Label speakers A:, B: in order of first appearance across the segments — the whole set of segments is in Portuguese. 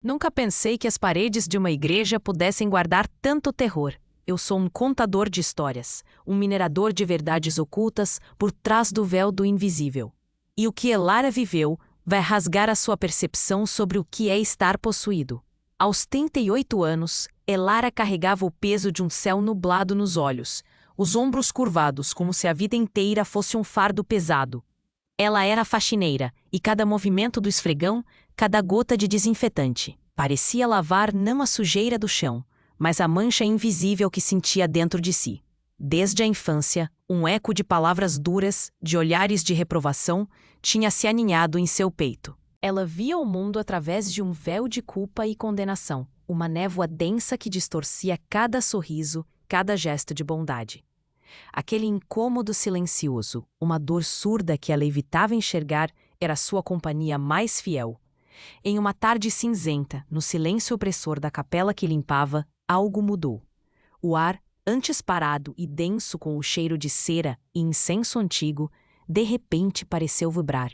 A: Nunca pensei que as paredes de uma igreja pudessem guardar tanto terror. Eu sou um contador de histórias, um minerador de verdades ocultas por trás do véu do invisível. E o que Elara viveu vai rasgar a sua percepção sobre o que é estar possuído. Aos 38 anos, Elara carregava o peso de um céu nublado nos olhos, os ombros curvados como se a vida inteira fosse um fardo pesado. Ela era faxineira, e cada movimento do esfregão, cada gota de desinfetante, parecia lavar não a sujeira do chão, mas a mancha invisível que sentia dentro de si. Desde a infância, um eco de palavras duras, de olhares de reprovação, tinha se aninhado em seu peito. Ela via o mundo através de um véu de culpa e condenação, uma névoa densa que distorcia cada sorriso, cada gesto de bondade. Aquele incômodo silencioso, uma dor surda que ela evitava enxergar, era sua companhia mais fiel. Em uma tarde cinzenta, no silêncio opressor da capela que limpava, algo mudou. O ar, antes parado e denso com o cheiro de cera e incenso antigo, de repente pareceu vibrar.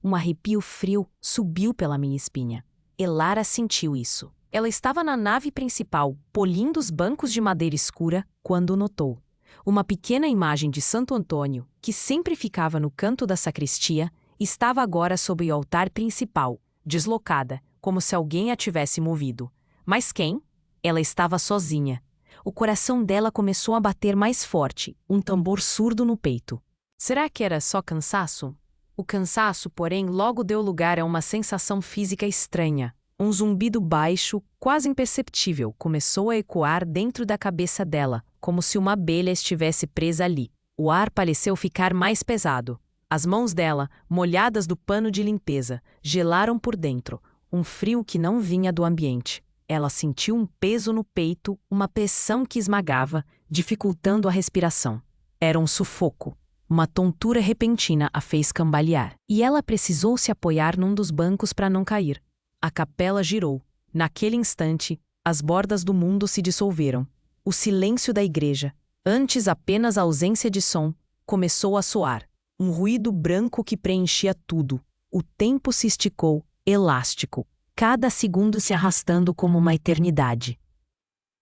A: Um arrepio frio subiu pela minha espinha. Elara sentiu isso. Ela estava na nave principal, polindo os bancos de madeira escura, quando notou. Uma pequena imagem de Santo Antônio, que sempre ficava no canto da sacristia, estava agora sob o altar principal, deslocada, como se alguém a tivesse movido. Mas quem? Ela estava sozinha. O coração dela começou a bater mais forte, um tambor surdo no peito. Será que era só cansaço? O cansaço, porém, logo deu lugar a uma sensação física estranha. Um zumbido baixo, quase imperceptível, começou a ecoar dentro da cabeça dela, como se uma abelha estivesse presa ali. O ar pareceu ficar mais pesado. As mãos dela, molhadas do pano de limpeza, gelaram por dentro, um frio que não vinha do ambiente. Ela sentiu um peso no peito, uma pressão que esmagava, dificultando a respiração. Era um sufoco. Uma tontura repentina a fez cambalear. E ela precisou se apoiar num dos bancos para não cair. A capela girou. Naquele instante, as bordas do mundo se dissolveram. O silêncio da igreja, antes apenas a ausência de som, começou a soar. Um ruído branco que preenchia tudo. O tempo se esticou, elástico, cada segundo se arrastando como uma eternidade.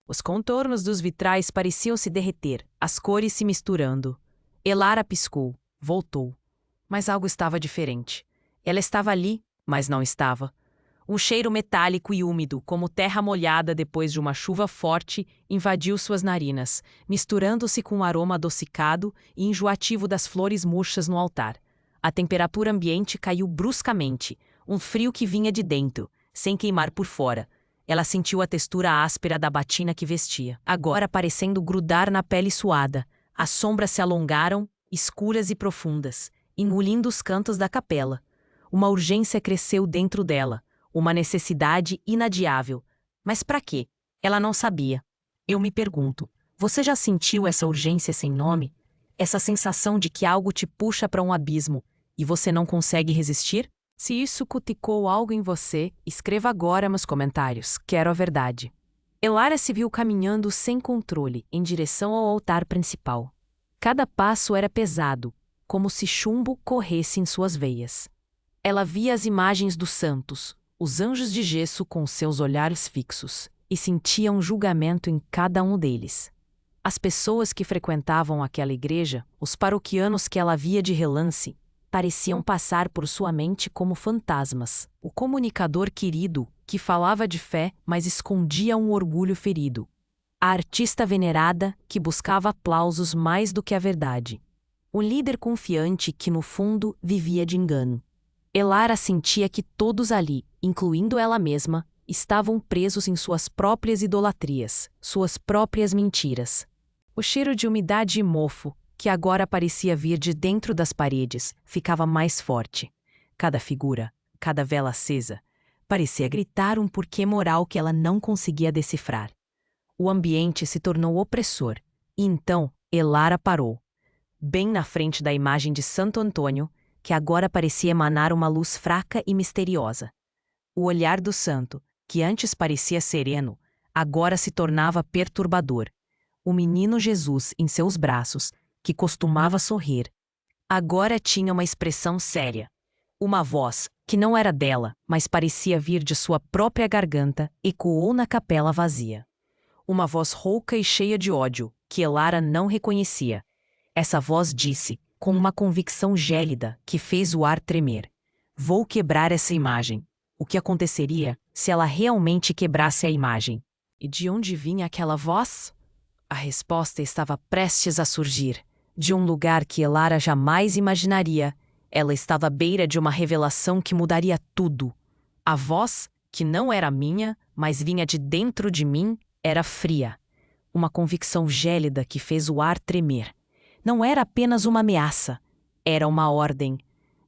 A: Os contornos dos vitrais pareciam se derreter, as cores se misturando. Elara piscou, voltou. Mas algo estava diferente. Ela estava ali, mas não estava. Um cheiro metálico e úmido, como terra molhada depois de uma chuva forte, invadiu suas narinas, misturando-se com o aroma adocicado e enjoativo das flores murchas no altar. A temperatura ambiente caiu bruscamente, um frio que vinha de dentro, sem queimar por fora. Ela sentiu a textura áspera da batina que vestia, agora parecendo grudar na pele suada. As sombras se alongaram, escuras e profundas, engolindo os cantos da capela. Uma urgência cresceu dentro dela. Uma necessidade inadiável. Mas para quê? Ela não sabia. Eu me pergunto, você já sentiu essa urgência sem nome? Essa sensação de que algo te puxa para um abismo e você não consegue resistir? Se isso cutucou algo em você, escreva agora nos comentários. Quero a verdade. Elara se viu caminhando sem controle em direção ao altar principal. Cada passo era pesado, como se chumbo corresse em suas veias. Ela via as imagens dos santos, os anjos de gesso com seus olhares fixos, e sentia um julgamento em cada um deles. As pessoas que frequentavam aquela igreja, os paroquianos que ela via de relance, pareciam passar por sua mente como fantasmas. O comunicador querido, que falava de fé, mas escondia um orgulho ferido. A artista venerada, que buscava aplausos mais do que a verdade. O líder confiante que, no fundo, vivia de engano. Elara sentia que todos ali, incluindo ela mesma, estavam presos em suas próprias idolatrias, suas próprias mentiras. O cheiro de umidade e mofo, que agora parecia vir de dentro das paredes, ficava mais forte. Cada figura, cada vela acesa, parecia gritar um porquê moral que ela não conseguia decifrar. O ambiente se tornou opressor, e então Elara parou. Bem na frente da imagem de Santo Antônio, que agora parecia emanar uma luz fraca e misteriosa. O olhar do santo, que antes parecia sereno, agora se tornava perturbador. O menino Jesus em seus braços, que costumava sorrir, agora tinha uma expressão séria. Uma voz, que não era dela, mas parecia vir de sua própria garganta, ecoou na capela vazia. Uma voz rouca e cheia de ódio, que Elara não reconhecia. Essa voz disse, com uma convicção gélida que fez o ar tremer: vou quebrar essa imagem. O que aconteceria se ela realmente quebrasse a imagem? E de onde vinha aquela voz? A resposta estava prestes a surgir, de um lugar que Elara jamais imaginaria. Ela estava à beira de uma revelação que mudaria tudo. A voz, que não era minha, mas vinha de dentro de mim, era fria. Uma convicção gélida que fez o ar tremer. Não era apenas uma ameaça, era uma ordem.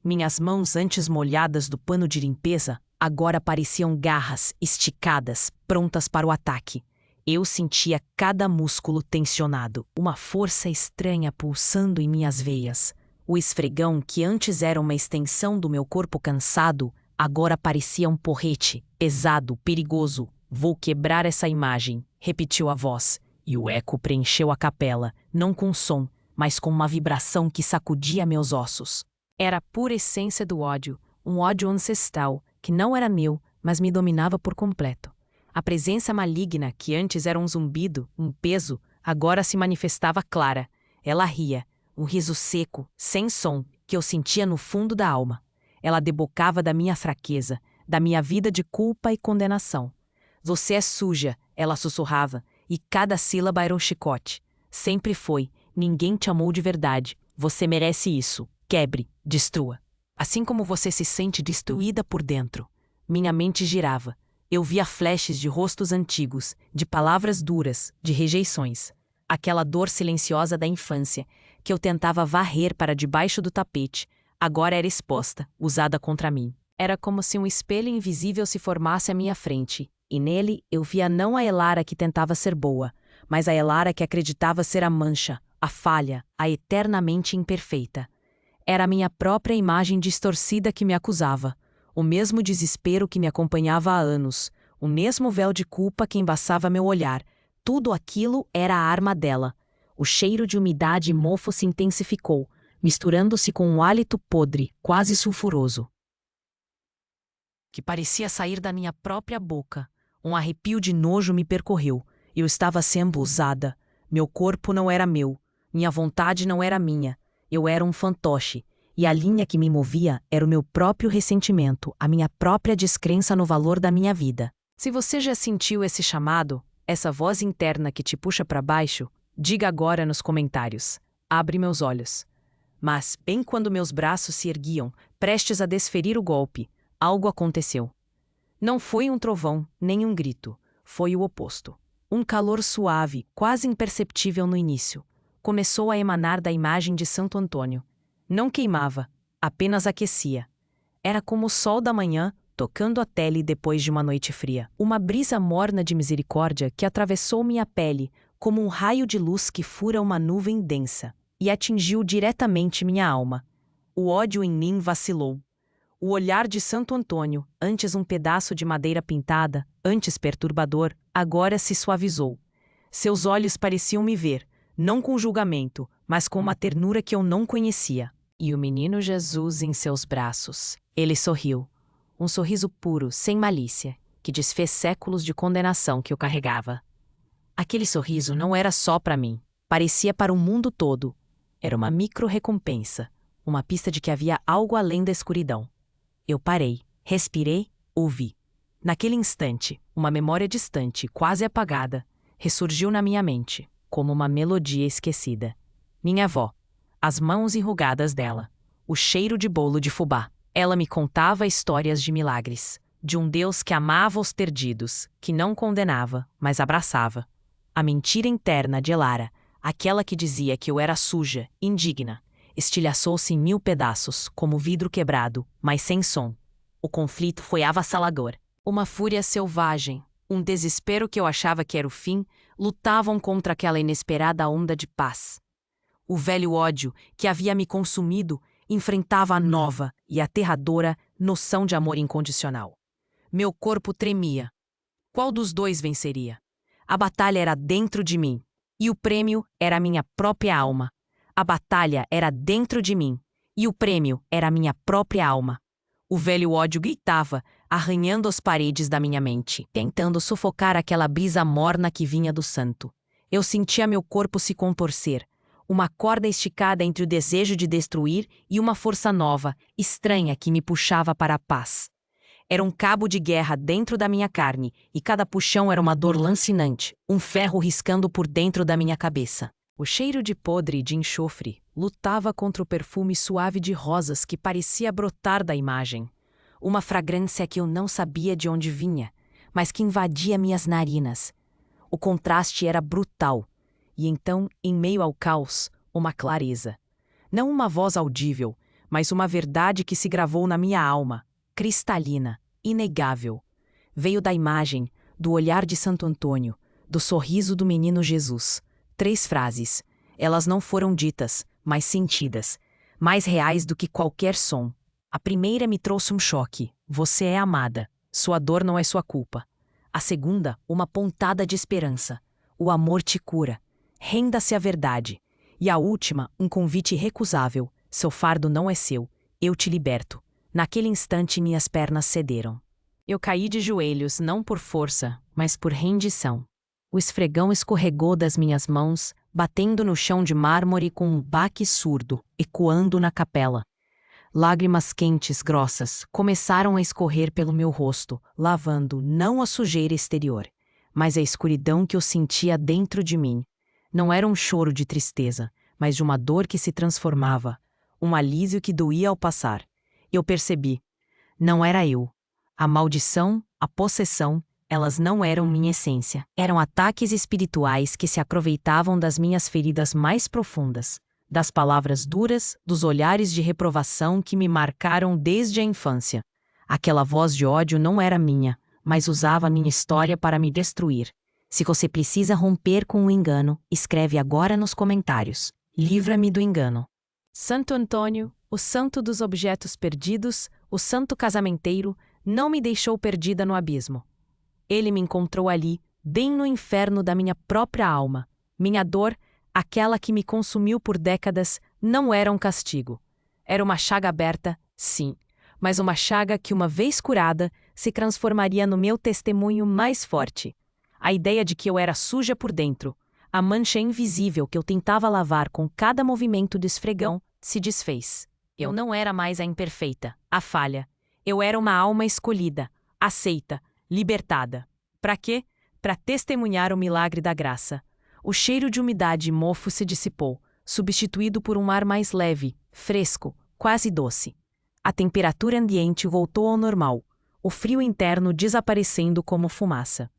A: Minhas mãos, antes molhadas do pano de limpeza, agora pareciam garras esticadas, prontas para o ataque. Eu sentia cada músculo tensionado, uma força estranha pulsando em minhas veias. O esfregão, que antes era uma extensão do meu corpo cansado, agora parecia um porrete, pesado, perigoso. Vou quebrar essa imagem, repetiu a voz, e o eco preencheu a capela, não com som, mas com uma vibração que sacudia meus ossos. Era a pura essência do ódio, um ódio ancestral, que não era meu, mas me dominava por completo. A presença maligna, que antes era um zumbido, um peso, agora se manifestava clara. Ela ria, um riso seco, sem som, que eu sentia no fundo da alma. Ela debocava da minha fraqueza, da minha vida de culpa e condenação. Você é suja, ela sussurrava, e cada sílaba era um chicote. Sempre foi, ninguém te amou de verdade. Você merece isso. Quebre, destrua. Assim como você se sente destruída por dentro. Minha mente girava. Eu via flashes de rostos antigos, de palavras duras, de rejeições. Aquela dor silenciosa da infância, que eu tentava varrer para debaixo do tapete, agora era exposta, usada contra mim. Era como se um espelho invisível se formasse à minha frente, e nele eu via não a Elara que tentava ser boa, mas a Elara que acreditava ser a mancha, a falha, a eternamente imperfeita. Era a minha própria imagem distorcida que me acusava, o mesmo desespero que me acompanhava há anos, o mesmo véu de culpa que embaçava meu olhar. Tudo aquilo era a arma dela. O cheiro de umidade e mofo se intensificou, misturando-se com um hálito podre, quase sulfuroso, que parecia sair da minha própria boca. Um arrepio de nojo me percorreu. Eu estava sendo usada. Meu corpo não era meu. Minha vontade não era minha. Eu era um fantoche. E a linha que me movia era o meu próprio ressentimento, a minha própria descrença no valor da minha vida. Se você já sentiu esse chamado, essa voz interna que te puxa para baixo, diga agora nos comentários. Abre meus olhos. Mas, bem quando meus braços se erguiam, prestes a desferir o golpe, algo aconteceu. Não foi um trovão, nem um grito. Foi o oposto. Um calor suave, quase imperceptível no início, começou a emanar da imagem de Santo Antônio. Não queimava, apenas aquecia. Era como o sol da manhã, tocando a tele depois de uma noite fria. Uma brisa morna de misericórdia que atravessou minha pele, como um raio de luz que fura uma nuvem densa, e atingiu diretamente minha alma. O ódio em mim vacilou. O olhar de Santo Antônio, antes um pedaço de madeira pintada, antes perturbador, agora se suavizou. Seus olhos pareciam me ver, não com julgamento, mas com uma ternura que eu não conhecia. E o menino Jesus em seus braços. Ele sorriu. Um sorriso puro, sem malícia, que desfez séculos de condenação que eu carregava. Aquele sorriso não era só para mim. Parecia para o mundo todo. Era uma micro-recompensa, uma pista de que havia algo além da escuridão. Eu parei, respirei, ouvi. Naquele instante, uma memória distante, quase apagada, ressurgiu na minha mente, como uma melodia esquecida. Minha avó. As mãos enrugadas dela. O cheiro de bolo de fubá. Ela me contava histórias de milagres. De um Deus que amava os perdidos, que não condenava, mas abraçava. A mentira interna de Elara, aquela que dizia que eu era suja, indigna, estilhaçou-se em 1000 pedaços, como vidro quebrado, mas sem som. O conflito foi avassalador. Uma fúria selvagem, um desespero que eu achava que era o fim, lutavam contra aquela inesperada onda de paz. O velho ódio que havia me consumido enfrentava a nova e aterradora noção de amor incondicional. Meu corpo tremia. Qual dos dois venceria? A batalha era dentro de mim, e o prêmio era a minha própria alma. A batalha era dentro de mim, e o prêmio era a minha própria alma. O velho ódio gritava, arranhando as paredes da minha mente, tentando sufocar aquela brisa morna que vinha do santo. Eu sentia meu corpo se contorcer, uma corda esticada entre o desejo de destruir e uma força nova, estranha que me puxava para a paz. Era um cabo de guerra dentro da minha carne, e cada puxão era uma dor lancinante, um ferro riscando por dentro da minha cabeça. O cheiro de podre e de enxofre lutava contra o perfume suave de rosas que parecia brotar da imagem. Uma fragrância que eu não sabia de onde vinha, mas que invadia minhas narinas. O contraste era brutal, e então, em meio ao caos, uma clareza. Não uma voz audível, mas uma verdade que se gravou na minha alma, cristalina, inegável. Veio da imagem, do olhar de Santo Antônio, do sorriso do menino Jesus. 3 frases. Elas não foram ditas, mas sentidas, mais reais do que qualquer som. A primeira me trouxe um choque. Você é amada. Sua dor não é sua culpa. A segunda, uma pontada de esperança. O amor te cura. Renda-se à verdade. E a última, um convite irrecusável. Seu fardo não é seu. Eu te liberto. Naquele instante minhas pernas cederam. Eu caí de joelhos não por força, mas por rendição. O esfregão escorregou das minhas mãos, batendo no chão de mármore com um baque surdo, ecoando na capela. Lágrimas quentes, grossas, começaram a escorrer pelo meu rosto, lavando não a sujeira exterior, mas a escuridão que eu sentia dentro de mim. Não era um choro de tristeza, mas de uma dor que se transformava, um alívio que doía ao passar. Eu percebi. Não era eu. A maldição, a possessão, elas não eram minha essência. Eram ataques espirituais que se aproveitavam das minhas feridas mais profundas, das palavras duras, dos olhares de reprovação que me marcaram desde a infância. Aquela voz de ódio não era minha, mas usava a minha história para me destruir. Se você precisa romper com o engano, escreve agora nos comentários. Livra-me do engano. Santo Antônio, o santo dos objetos perdidos, o santo casamenteiro, não me deixou perdida no abismo. Ele me encontrou ali, bem no inferno da minha própria alma. Minha dor, aquela que me consumiu por décadas, não era um castigo. Era uma chaga aberta, sim, mas uma chaga que, uma vez curada, se transformaria no meu testemunho mais forte. A ideia de que eu era suja por dentro, a mancha invisível que eu tentava lavar com cada movimento de esfregão, se desfez. Eu não era mais a imperfeita, a falha. Eu era uma alma escolhida, aceita, libertada. Para quê? Para testemunhar o milagre da graça. O cheiro de umidade e mofo se dissipou, substituído por um ar mais leve, fresco, quase doce. A temperatura ambiente voltou ao normal, o frio interno desaparecendo como fumaça.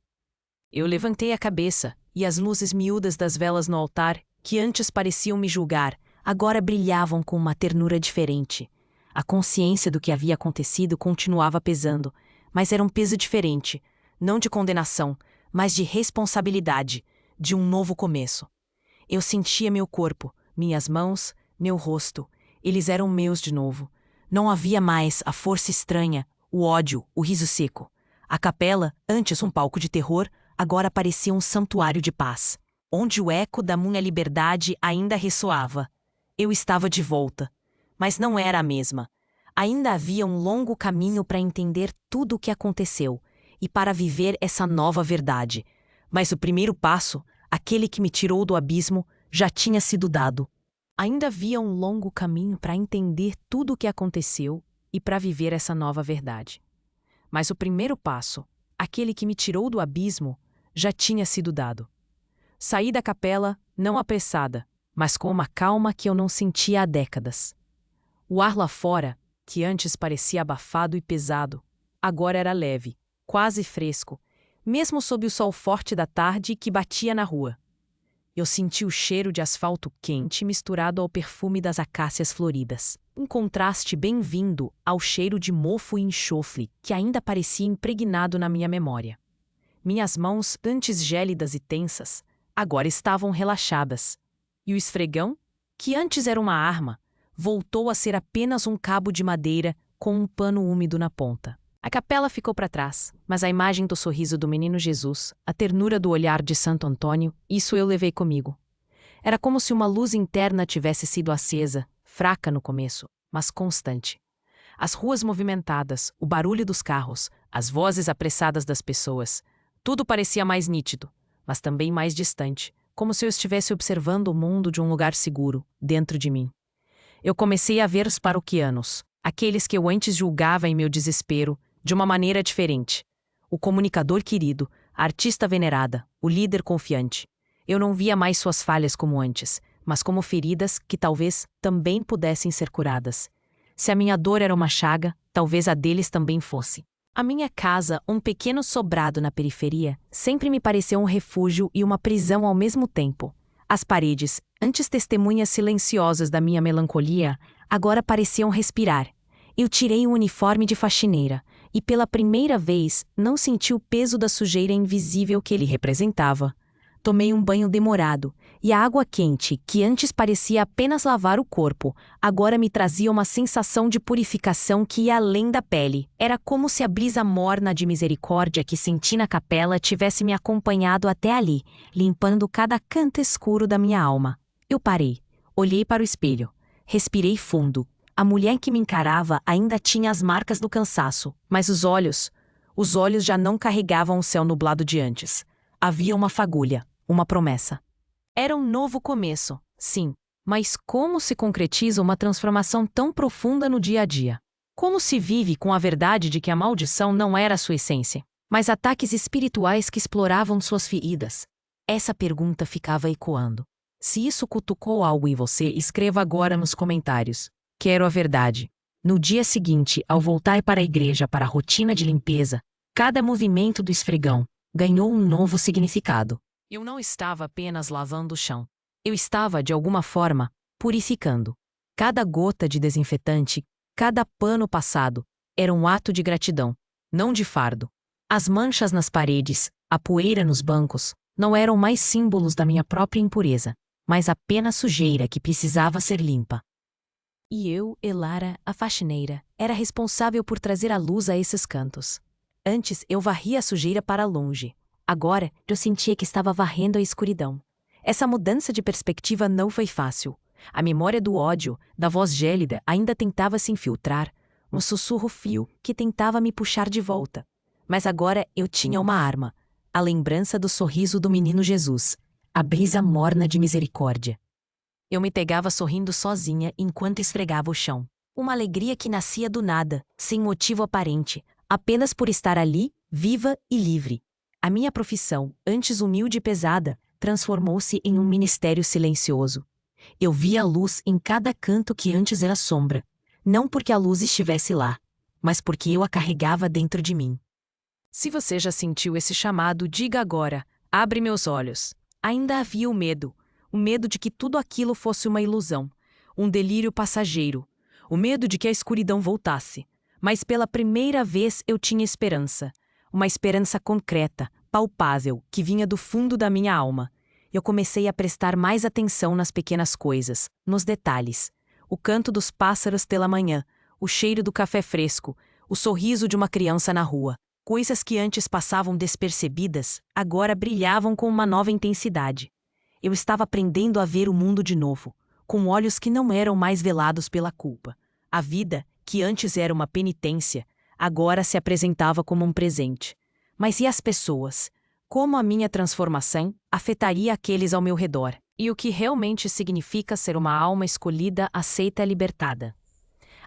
A: Eu levantei a cabeça, e as luzes miúdas das velas no altar, que antes pareciam me julgar, agora brilhavam com uma ternura diferente. A consciência do que havia acontecido continuava pesando, mas era um peso diferente, não de condenação, mas de responsabilidade, de um novo começo. Eu sentia meu corpo, minhas mãos, meu rosto. Eles eram meus de novo. Não havia mais a força estranha, o ódio, o riso seco. A capela, antes um palco de terror, agora parecia um santuário de paz, onde o eco da minha liberdade ainda ressoava. Eu estava de volta, mas não era a mesma. Ainda havia um longo caminho para entender tudo o que aconteceu e para viver essa nova verdade. Mas o primeiro passo, aquele que me tirou do abismo, já tinha sido dado. Ainda havia um longo caminho para entender tudo o que aconteceu e para viver essa nova verdade. Mas o primeiro passo, aquele que me tirou do abismo, já tinha sido dado. Saí da capela, não apressada, mas com uma calma que eu não sentia há décadas. O ar lá fora, que antes parecia abafado e pesado, agora era leve, quase fresco, mesmo sob o sol forte da tarde que batia na rua. Eu senti o cheiro de asfalto quente misturado ao perfume das acácias floridas, um contraste bem-vindo ao cheiro de mofo e enxofre que ainda parecia impregnado na minha memória. Minhas mãos, antes gélidas e tensas, agora estavam relaxadas. E o esfregão, que antes era uma arma, voltou a ser apenas um cabo de madeira com um pano úmido na ponta. A capela ficou para trás, mas a imagem do sorriso do menino Jesus, a ternura do olhar de Santo Antônio, isso eu levei comigo. Era como se uma luz interna tivesse sido acesa, fraca no começo, mas constante. As ruas movimentadas, o barulho dos carros, as vozes apressadas das pessoas. Tudo parecia mais nítido, mas também mais distante, como se eu estivesse observando o mundo de um lugar seguro, dentro de mim. Eu comecei a ver os paroquianos, aqueles que eu antes julgava em meu desespero, de uma maneira diferente. O comunicador querido, a artista venerada, o líder confiante. Eu não via mais suas falhas como antes, mas como feridas que talvez também pudessem ser curadas. Se a minha dor era uma chaga, talvez a deles também fosse. A minha casa, um pequeno sobrado na periferia, sempre me pareceu um refúgio e uma prisão ao mesmo tempo. As paredes, antes testemunhas silenciosas da minha melancolia, agora pareciam respirar. Eu tirei o uniforme de faxineira, e pela primeira vez não senti o peso da sujeira invisível que ele representava. Tomei um banho demorado, e a água quente, que antes parecia apenas lavar o corpo, agora me trazia uma sensação de purificação que ia além da pele. Era como se a brisa morna de misericórdia que senti na capela tivesse me acompanhado até ali, limpando cada canto escuro da minha alma. Eu parei, olhei para o espelho, respirei fundo. A mulher que me encarava ainda tinha as marcas do cansaço, mas os olhos já não carregavam o céu nublado de antes. Havia uma fagulha, uma promessa. Era um novo começo, sim, mas como se concretiza uma transformação tão profunda no dia a dia? Como se vive com a verdade de que a maldição não era sua essência, mas ataques espirituais que exploravam suas feridas? Essa pergunta ficava ecoando. Se isso cutucou algo em você, escreva agora nos comentários. Quero a verdade. No dia seguinte, ao voltar para a igreja para a rotina de limpeza, cada movimento do esfregão ganhou um novo significado. Eu não estava apenas lavando o chão. Eu estava, de alguma forma, purificando. Cada gota de desinfetante, cada pano passado, era um ato de gratidão, não de fardo. As manchas nas paredes, a poeira nos bancos, não eram mais símbolos da minha própria impureza, mas apenas sujeira que precisava ser limpa. E eu, Elara, a faxineira, era responsável por trazer a luz a esses cantos. Antes eu varria a sujeira para longe. Agora eu sentia que estava varrendo a escuridão. Essa mudança de perspectiva não foi fácil. A memória do ódio, da voz gélida, ainda tentava se infiltrar, um sussurro frio que tentava me puxar de volta. Mas agora eu tinha uma arma, a lembrança do sorriso do menino Jesus, a brisa morna de misericórdia. Eu me pegava sorrindo sozinha enquanto esfregava o chão. Uma alegria que nascia do nada, sem motivo aparente, apenas por estar ali, viva e livre. A minha profissão, antes humilde e pesada, transformou-se em um ministério silencioso. Eu via a luz em cada canto que antes era sombra, não porque a luz estivesse lá, mas porque eu a carregava dentro de mim. Se você já sentiu esse chamado, diga agora, abre meus olhos. Ainda havia o medo de que tudo aquilo fosse uma ilusão, um delírio passageiro, o medo de que a escuridão voltasse. Mas pela primeira vez eu tinha esperança, uma esperança concreta, palpável, que vinha do fundo da minha alma. Eu comecei a prestar mais atenção nas pequenas coisas, nos detalhes. O canto dos pássaros pela manhã, o cheiro do café fresco, o sorriso de uma criança na rua. Coisas que antes passavam despercebidas, agora brilhavam com uma nova intensidade. Eu estava aprendendo a ver o mundo de novo, com olhos que não eram mais velados pela culpa. A vida, que antes era uma penitência, agora se apresentava como um presente. Mas e as pessoas? Como a minha transformação afetaria aqueles ao meu redor? E o que realmente significa ser uma alma escolhida, aceita e libertada?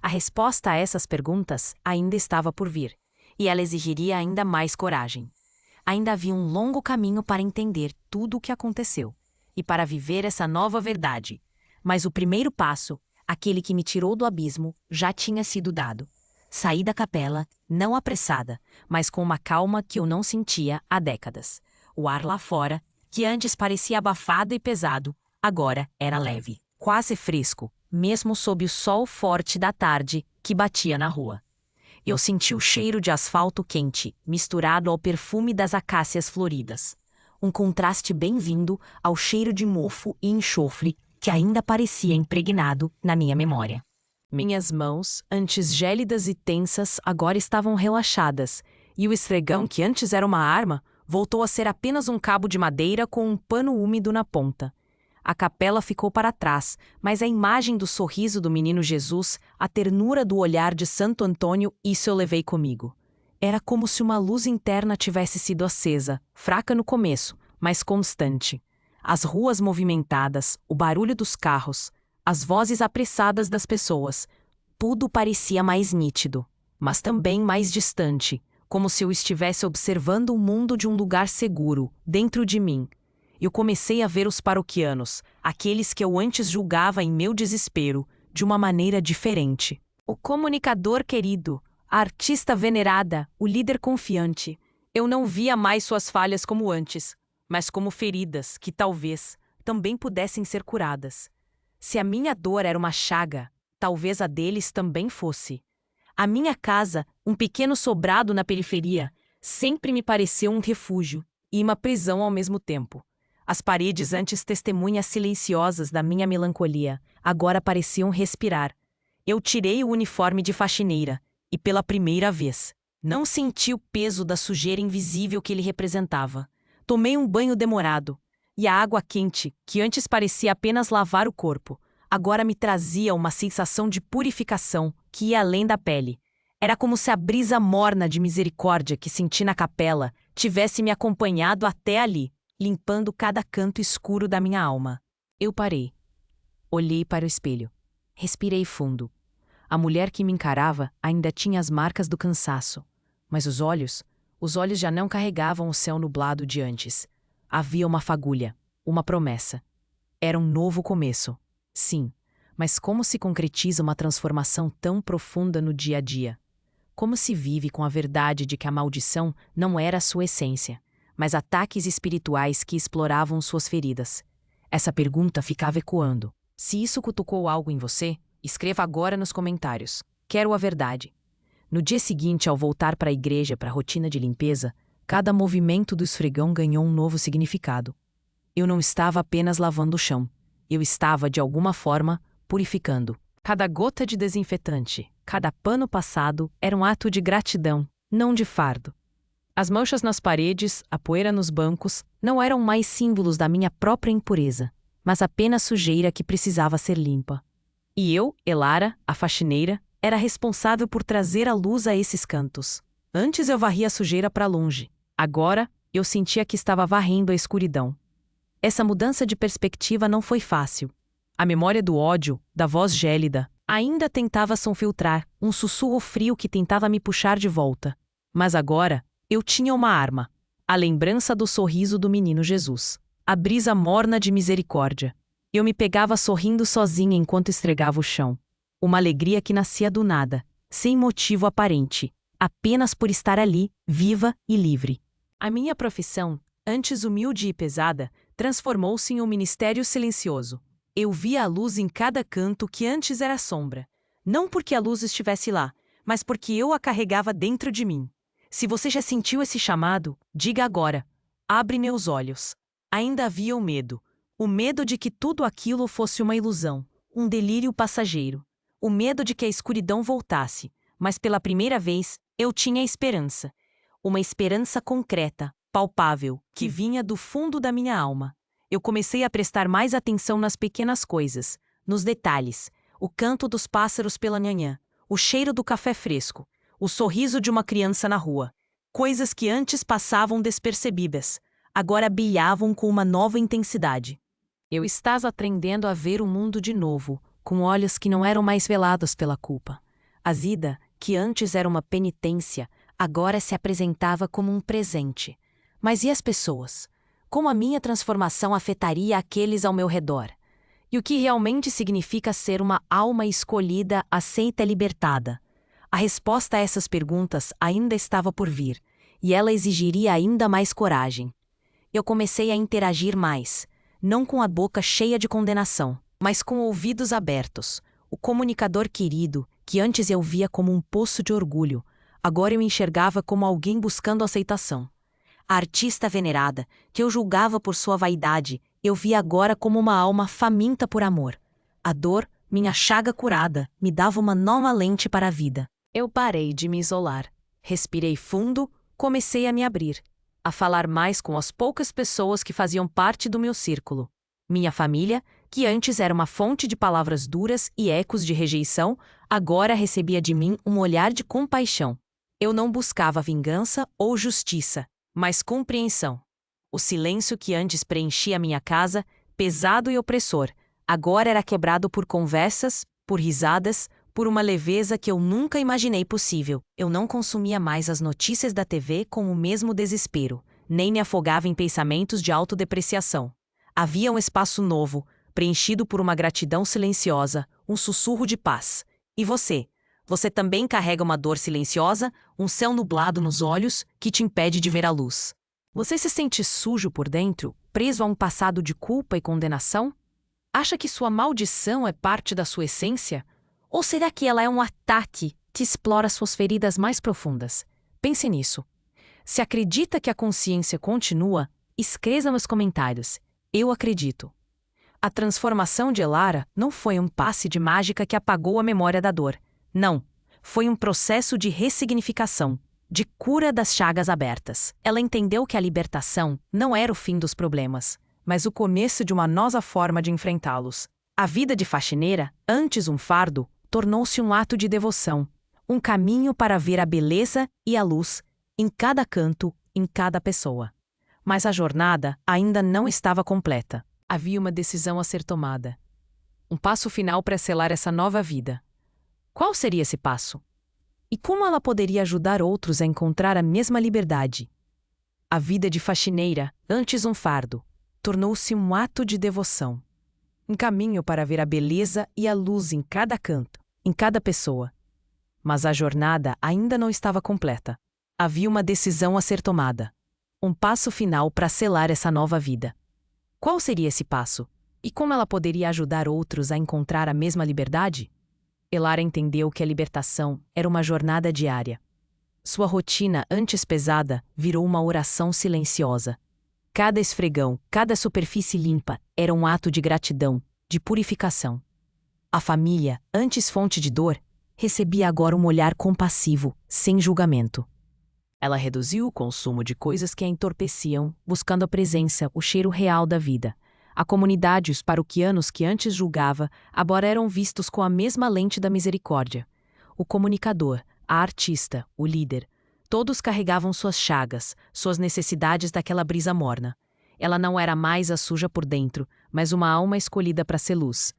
A: A resposta a essas perguntas ainda estava por vir, e ela exigiria ainda mais coragem. Ainda havia um longo caminho para entender tudo o que aconteceu, e para viver essa nova verdade. Mas o primeiro passo, aquele que me tirou do abismo, já tinha sido dado. Saí da capela, não apressada, mas com uma calma que eu não sentia há décadas. O ar lá fora, que antes parecia abafado e pesado, agora era leve, quase fresco, mesmo sob o sol forte da tarde que batia na rua. Eu senti o cheiro de asfalto quente, misturado ao perfume das acácias floridas. Um contraste bem-vindo ao cheiro de mofo e enxofre que ainda parecia impregnado na minha memória. Minhas mãos, antes gélidas e tensas, agora estavam relaxadas, e o esfregão, que antes era uma arma, voltou a ser apenas um cabo de madeira com um pano úmido na ponta. A capela ficou para trás, mas a imagem do sorriso do menino Jesus, a ternura do olhar de Santo Antônio, isso eu levei comigo. Era como se uma luz interna tivesse sido acesa, fraca no começo, mas constante. As ruas movimentadas, o barulho dos carros, as vozes apressadas das pessoas, tudo parecia mais nítido, mas também mais distante, como se eu estivesse observando o mundo de um lugar seguro, dentro de mim. Eu comecei a ver os paroquianos, aqueles que eu antes julgava em meu desespero, de uma maneira diferente. O comunicador querido, a artista venerada, o líder confiante. Eu não via mais suas falhas como antes, mas como feridas que talvez também pudessem ser curadas. Se a minha dor era uma chaga, talvez a deles também fosse. A minha casa, um pequeno sobrado na periferia, sempre me pareceu um refúgio e uma prisão ao mesmo tempo. As paredes, antes testemunhas silenciosas da minha melancolia, agora pareciam respirar. Eu tirei o uniforme de faxineira e, pela primeira vez, não senti o peso da sujeira invisível que ele representava. Tomei um banho demorado, e a água quente, que antes parecia apenas lavar o corpo, agora me trazia uma sensação de purificação que ia além da pele. Era como se a brisa morna de misericórdia que senti na capela tivesse me acompanhado até ali, limpando cada canto escuro da minha alma. Eu parei. Olhei para o espelho. Respirei fundo. A mulher que me encarava ainda tinha as marcas do cansaço. Mas os olhos já não carregavam o céu nublado de antes. Havia uma fagulha, uma promessa. Era um novo começo. Sim, mas como se concretiza uma transformação tão profunda no dia a dia? Como se vive com a verdade de que a maldição não era a sua essência, mas ataques espirituais que exploravam suas feridas? Essa pergunta ficava ecoando. Se isso cutucou algo em você, escreva agora nos comentários. Quero a verdade. No dia seguinte, ao voltar para a igreja para a rotina de limpeza, cada movimento do esfregão ganhou um novo significado. Eu não estava apenas lavando o chão. Eu estava, de alguma forma, purificando. Cada gota de desinfetante, cada pano passado era um ato de gratidão, não de fardo. As manchas nas paredes, a poeira nos bancos, não eram mais símbolos da minha própria impureza, mas apenas sujeira que precisava ser limpa. E eu, Elara, a faxineira, era responsável por trazer a luz a esses cantos. Antes eu varria a sujeira para longe. Agora, eu sentia que estava varrendo a escuridão. Essa mudança de perspectiva não foi fácil. A memória do ódio, da voz gélida, ainda tentava sonfiltrar, um sussurro frio que tentava me puxar de volta. Mas agora, eu tinha uma arma. A lembrança do sorriso do menino Jesus. A brisa morna de misericórdia. Eu me pegava sorrindo sozinha enquanto esfregava o chão. Uma alegria que nascia do nada, sem motivo aparente, apenas por estar ali, viva e livre. A minha profissão, antes humilde e pesada, transformou-se em um ministério silencioso. Eu via a luz em cada canto que antes era sombra. Não porque a luz estivesse lá, mas porque eu a carregava dentro de mim. Se você já sentiu esse chamado, diga agora. Abre meus olhos. Ainda havia o medo de que tudo aquilo fosse uma ilusão, um delírio passageiro. O medo de que a escuridão voltasse, mas pela primeira vez, eu tinha esperança. Uma esperança concreta, palpável, que vinha do fundo da minha alma. Eu comecei a prestar mais atenção nas pequenas coisas, nos detalhes, o canto dos pássaros pela manhã, o cheiro do café fresco, o sorriso de uma criança na rua. Coisas que antes passavam despercebidas, agora brilhavam com uma nova intensidade. Eu estava aprendendo a ver o mundo de novo, com olhos que não eram mais velados pela culpa. A vida, que antes era uma penitência, agora se apresentava como um presente. Mas e as pessoas? Como a minha transformação afetaria aqueles ao meu redor? E o que realmente significa ser uma alma escolhida, aceita e libertada? A resposta a essas perguntas ainda estava por vir, e ela exigiria ainda mais coragem. Eu comecei a interagir mais, não com a boca cheia de condenação, mas com ouvidos abertos. O comunicador querido, que antes eu via como um poço de orgulho, agora eu enxergava como alguém buscando aceitação. A artista venerada, que eu julgava por sua vaidade, eu via agora como uma alma faminta por amor. A dor, minha chaga curada, me dava uma nova lente para a vida. Eu parei de me isolar. Respirei fundo, comecei a me abrir, a falar mais com as poucas pessoas que faziam parte do meu círculo. Minha família, que antes era uma fonte de palavras duras e ecos de rejeição, agora recebia de mim um olhar de compaixão. Eu não buscava vingança ou justiça, mas compreensão. O silêncio que antes preenchia minha casa, pesado e opressor, agora era quebrado por conversas, por risadas, por uma leveza que eu nunca imaginei possível. Eu não consumia mais as notícias da TV com o mesmo desespero, nem me afogava em pensamentos de autodepreciação. Havia um espaço novo, preenchido por uma gratidão silenciosa, um sussurro de paz. E você? Você também carrega uma dor silenciosa, um céu nublado nos olhos que te impede de ver a luz. Você se sente sujo por dentro, preso a um passado de culpa e condenação? Acha que sua maldição é parte da sua essência? Ou será que ela é um ataque que explora suas feridas mais profundas? Pense nisso. Se acredita que a consciência continua, escreva nos comentários. Eu acredito. A transformação de Elara não foi um passe de mágica que apagou a memória da dor. Não. Foi um processo de ressignificação, de cura das chagas abertas. Ela entendeu que a libertação não era o fim dos problemas, mas o começo de uma nova forma de enfrentá-los. A vida de faxineira, antes um fardo, tornou-se um ato de devoção, um caminho para ver a beleza e a luz em cada canto, em cada pessoa. Mas a jornada ainda não estava completa. Havia uma decisão a ser tomada. Um passo final para selar essa nova vida. Qual seria esse passo? E como ela poderia ajudar outros a encontrar a mesma liberdade? A vida de faxineira, antes um fardo, tornou-se um ato de devoção. Um caminho para ver a beleza e a luz em cada canto, em cada pessoa. Mas a jornada ainda não estava completa. Havia uma decisão a ser tomada. Um passo final para selar essa nova vida. Qual seria esse passo? E como ela poderia ajudar outros a encontrar a mesma liberdade? Elara entendeu que a libertação era uma jornada diária. Sua rotina, antes pesada, virou uma oração silenciosa. Cada esfregão, cada superfície limpa, era um ato de gratidão, de purificação. A família, antes fonte de dor, recebia agora um olhar compassivo, sem julgamento. Ela reduziu o consumo de coisas que a entorpeciam, buscando a presença, o cheiro real da vida. A comunidade e os paroquianos que antes julgava, agora eram vistos com a mesma lente da misericórdia. O comunicador, a artista, o líder, todos carregavam suas chagas, suas necessidades daquela brisa morna. Ela não era mais a suja por dentro, mas uma alma escolhida para ser luz.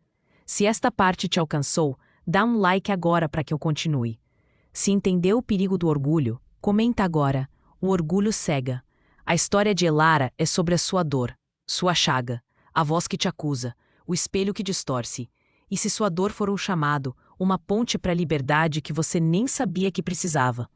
A: Se esta parte te alcançou, dá um like agora para que eu continue. Se entendeu o perigo do orgulho, comenta agora. O orgulho cega. A história de Elara é sobre a sua dor, sua chaga, a voz que te acusa, o espelho que distorce. E se sua dor for um chamado, uma ponte para a liberdade que você nem sabia que precisava.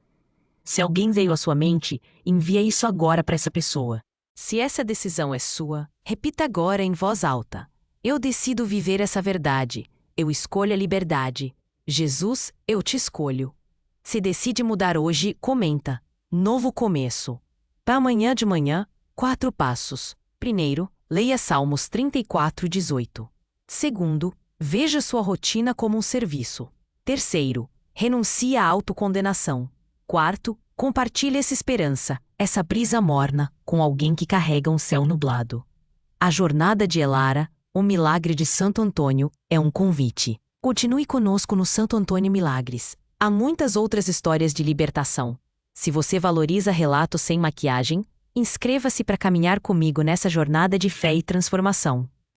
A: Se alguém veio à sua mente, envia isso agora para essa pessoa. Se essa decisão é sua, repita agora em voz alta. Eu decido viver essa verdade. Eu escolho a liberdade. Jesus, eu te escolho. Se decide mudar hoje, comenta. Novo começo. Para amanhã de manhã, 4 passos. Primeiro, leia Salmos 34:18. Segundo, veja sua rotina como um serviço. Terceiro, renuncie à autocondenação. Quarto, compartilhe essa esperança, essa brisa morna, com alguém que carrega um céu nublado. A jornada de Elara, o milagre de Santo Antônio, é um convite. Continue conosco no Santo Antônio Milagres. Há muitas outras histórias de libertação. Se você valoriza relatos sem maquiagem, inscreva-se para caminhar comigo nessa jornada de fé e transformação.